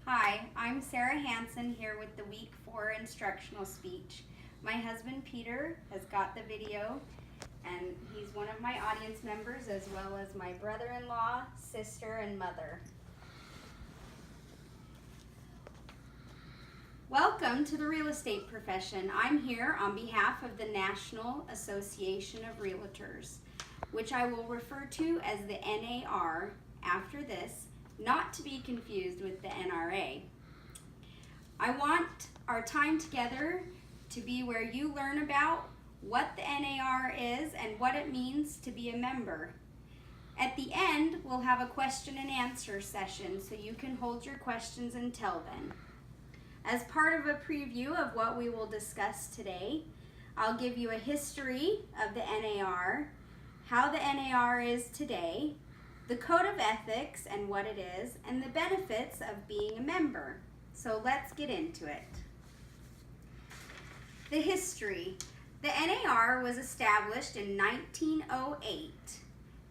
Hi, I'm Sara Hansen here with the Week 4 instructional speech. My husband Peter has got the video, and he's one of my audience members as well as my brother-in-law, sister, and mother. Welcome to the real estate profession. I'm here on behalf of the National Association of Realtors, which I will refer to as the NAR after this, not to be confused with the NRA. I want our time together to be where you learn about what the NAR is and what it means to be a member. At the end, we'll have a question and answer session, so you can hold your questions until then. As part of a preview of what we will discuss today, I'll give you a history of the NAR, how the NAR is today, the code of ethics and what it is, and the benefits of being a member. So let's get into it. The history. The NAR was established in 1908.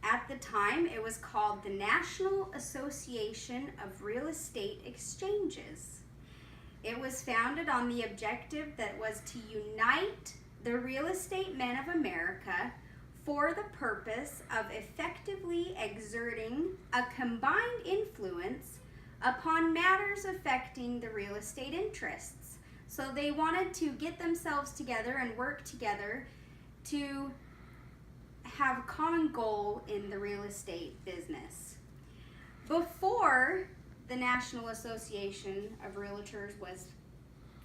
At the time, it was called the National Association of Real Estate Exchanges. It was founded on the objective that was to unite the real estate men of America for the purpose of effectively exerting a combined influence upon matters affecting the real estate interests. So they wanted to get themselves together and work together to have a common goal in the real estate business. Before the National Association of Realtors was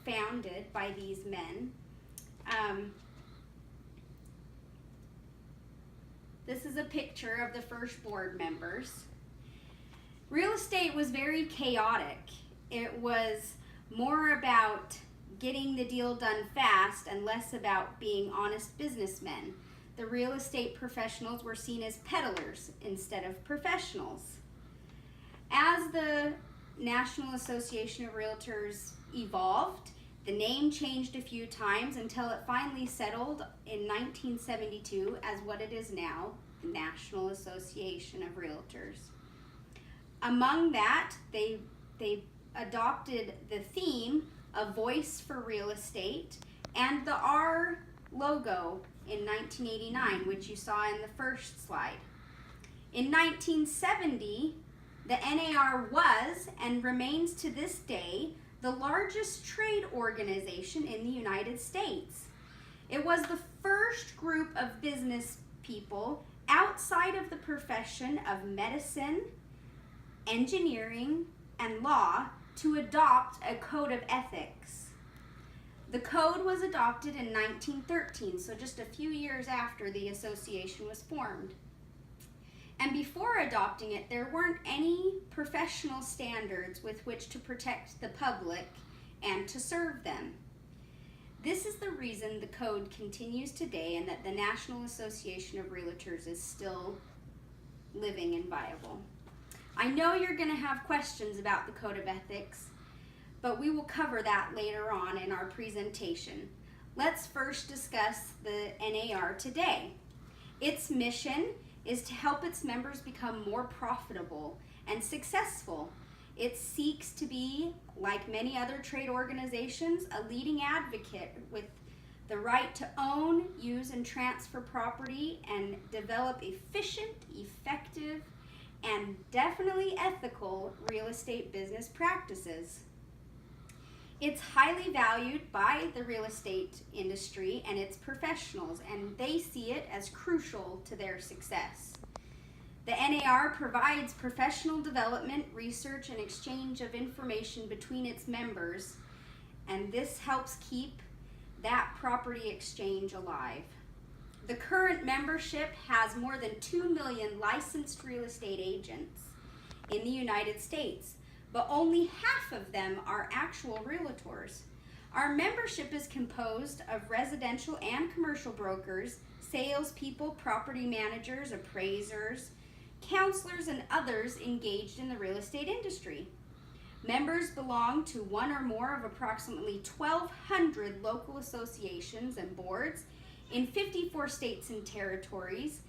founded by these men, this is a picture of the first board members. Real estate was very chaotic. It was more about getting the deal done fast and less about being honest businessmen. The real estate professionals were seen as peddlers instead of professionals. As the National Association of Realtors evolved, the name changed a few times until it finally settled in 1972 as what it is now, the National Association of Realtors. Among that, they adopted the theme of Voice for Real Estate and the R logo in 1989, which you saw in the first slide. In 1970, the NAR was and remains to this day the largest trade organization in the United States. It was the first group of business people outside of the profession of medicine, engineering, and law to adopt a code of ethics. The code was adopted in 1913, so just a few years after the association was formed. And before adopting it, there weren't any professional standards with which to protect the public and to serve them. This is the reason the code continues today and that the National Association of Realtors is still living and viable. I know you're going to have questions about the code of ethics, but we will cover that later on in our presentation. Let's first discuss the NAR today. Its mission is to help its members become more profitable and successful. It seeks to be, like many other trade organizations, a leading advocate with the right to own, use, and transfer property and develop efficient, effective, and definitely ethical real estate business practices. It's highly valued by the real estate industry and its professionals, and they see it as crucial to their success. The NAR provides professional development, research, and exchange of information between its members, and this helps keep that property exchange alive. The current membership has more than 2 million licensed real estate agents in the United States, but only half of them are actual realtors. Our membership is composed of residential and commercial brokers, salespeople, property managers, appraisers, counselors, and others engaged in the real estate industry. Members belong to one or more of approximately 1,200 local associations and boards in 54 states and territories,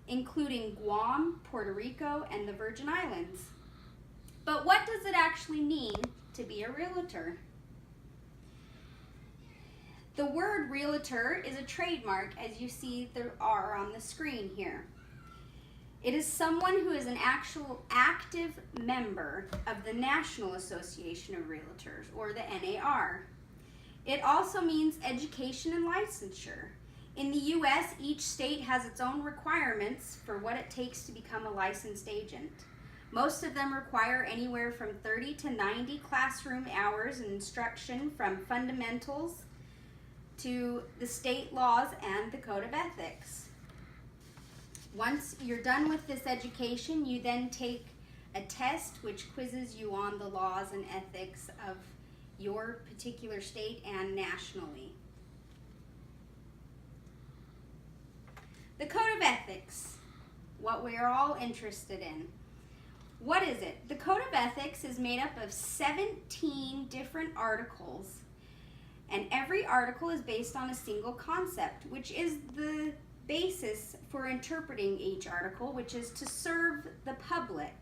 including Guam, Puerto Rico, and the Virgin Islands. But what does it actually mean to be a realtor. The word realtor is a trademark, as you see there are on the screen here. It is someone who is an actual active member of the National Association of Realtors, or the NAR. It also means education and licensure. In the U.S., each state has its own requirements for what it takes to become a licensed agent. Most of them require anywhere from 30 to 90 classroom hours in instruction, from fundamentals to the state laws and the code of ethics. Once you're done with this education, you then take a test which quizzes you on the laws and ethics of your particular state and nationally. The Code of Ethics, what we are all interested in. What is it? The Code of Ethics is made up of 17 different articles, and every article is based on a single concept, which is the basis for interpreting each article, which is to serve the public.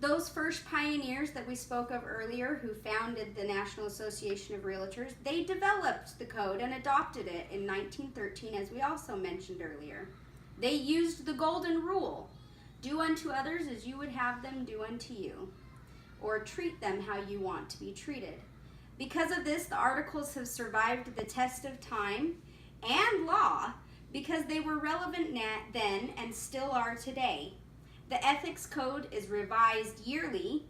Those first pioneers that we spoke of earlier, who founded the National Association of Realtors, they developed the code and adopted it in 1913, as we also mentioned earlier. They used the golden rule: do unto others as you would have them do unto you, or treat them how you want to be treated. Because of this, the articles have survived the test of time and law, because they were relevant then and still are today. The Ethics Code is revised yearly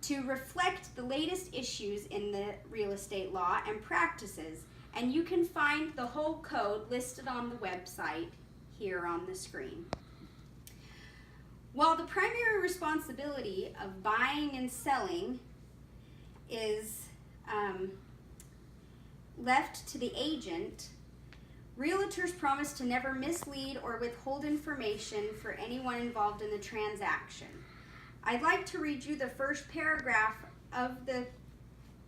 to reflect the latest issues in the real estate law and practices, and you can find the whole code listed on the website here on the screen. While the primary responsibility of buying and selling is left to the agent, realtors promise to never mislead or withhold information for anyone involved in the transaction. I'd like to read you the first paragraph of the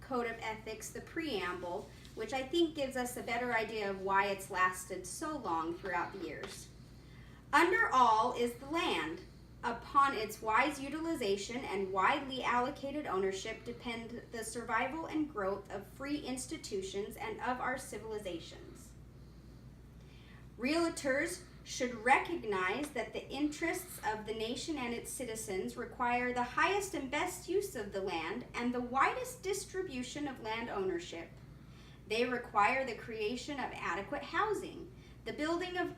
Code of Ethics, the preamble, which I think gives us a better idea of why it's lasted so long throughout the years. Under all is the land. Upon its wise utilization and widely allocated ownership depend the survival and growth of free institutions and of our civilizations. Realtors should recognize that the interests of the nation and its citizens require the highest and best use of the land and the widest distribution of land ownership. They require the creation of adequate housing, the building of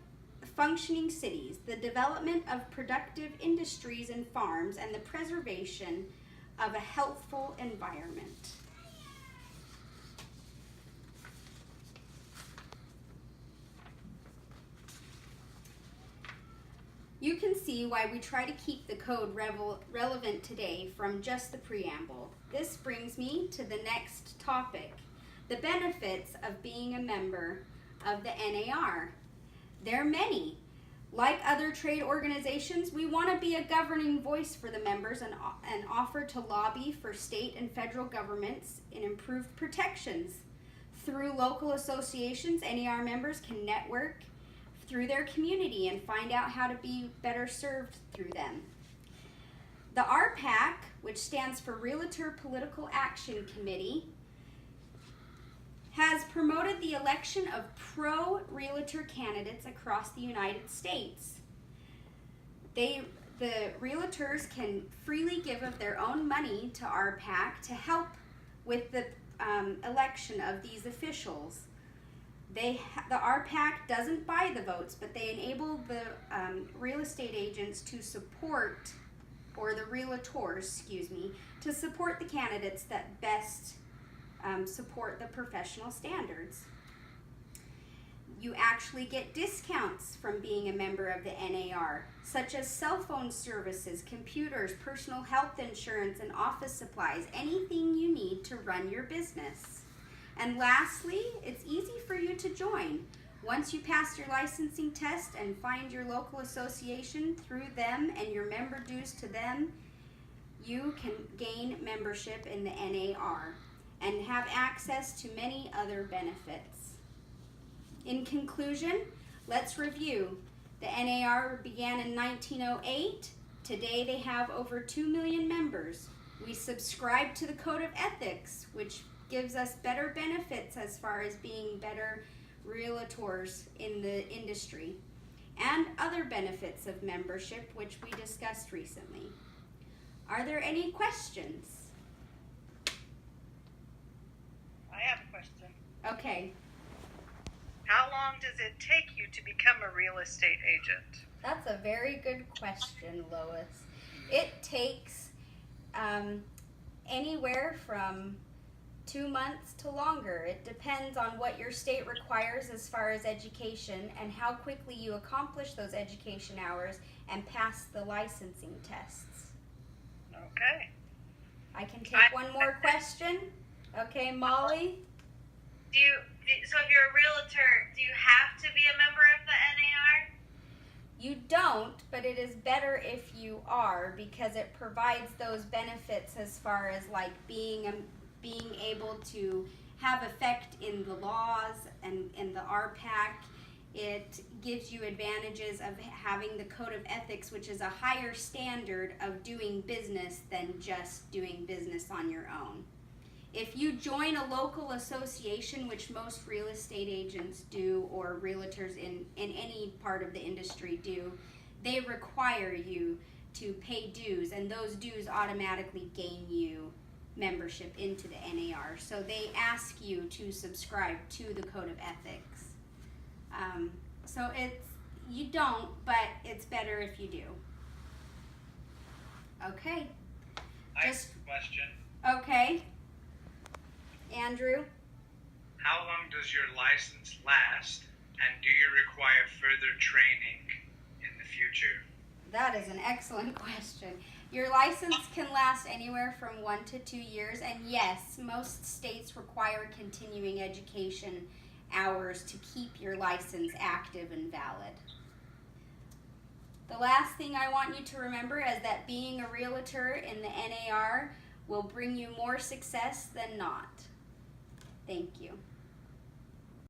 functioning cities, the development of productive industries and farms, and the preservation of a healthful environment. You can see why we try to keep the code relevant today from just the preamble. This brings me to the next topic, the benefits of being a member of the NAR. There are many. Like other trade organizations, we want to be a governing voice for the members and offer to lobby for state and federal governments in improved protections. Through local associations, NAR members can network through their community and find out how to be better served through them. The RPAC, which stands for Realtor Political Action Committee, has promoted the election of pro-realtor candidates across the United States. The realtors can freely give of their own money to RPAC to help with the election of these officials. The RPAC doesn't buy the votes, but they enable the real estate agents to support, or the realtors, to support the candidates that best support the professional standards. You actually get discounts from being a member of the NAR, such as cell phone services, computers, personal health insurance, and office supplies, anything you need to run your business. And lastly, it's easy for you to join. Once you pass your licensing test and find your local association through them and your member dues to them, you can gain membership in the NAR and have access to many other benefits. In conclusion, let's review. The NAR began in 1908. Today they have over 2 million members. We subscribe to the Code of Ethics, which gives us better benefits as far as being better realtors in the industry, and other benefits of membership, which we discussed recently. Are there any questions? I have a question. Okay. How long does it take you to become a real estate agent? That's a very good question, Lois. It takes anywhere from 2 months to longer. It depends on what your state requires as far as education and how quickly you accomplish those education hours and pass the licensing tests. Okay. I can take one more question. Okay, Molly? So if you're a realtor, do you have to be a member of the NAR? You don't, but it is better if you are, because it provides those benefits as far as like being able to have effect in the laws and in the RPAC. It gives you advantages of having the Code of Ethics, which is a higher standard of doing business than just doing business on your own. If you join a local association, which most real estate agents do, or realtors in any part of the industry do, they require you to pay dues, and those dues automatically gain you membership into the NAR. So they ask you to subscribe to the Code of Ethics. So you don't, but it's better if you do. Okay. I have a question. Okay. Andrew? How long does your license last, and do you require further training in the future? That is an excellent question. Your license can last anywhere from 1 to 2 years, and yes, most states require continuing education hours to keep your license active and valid. The last thing I want you to remember is that being a realtor in the NAR will bring you more success than not. Thank you.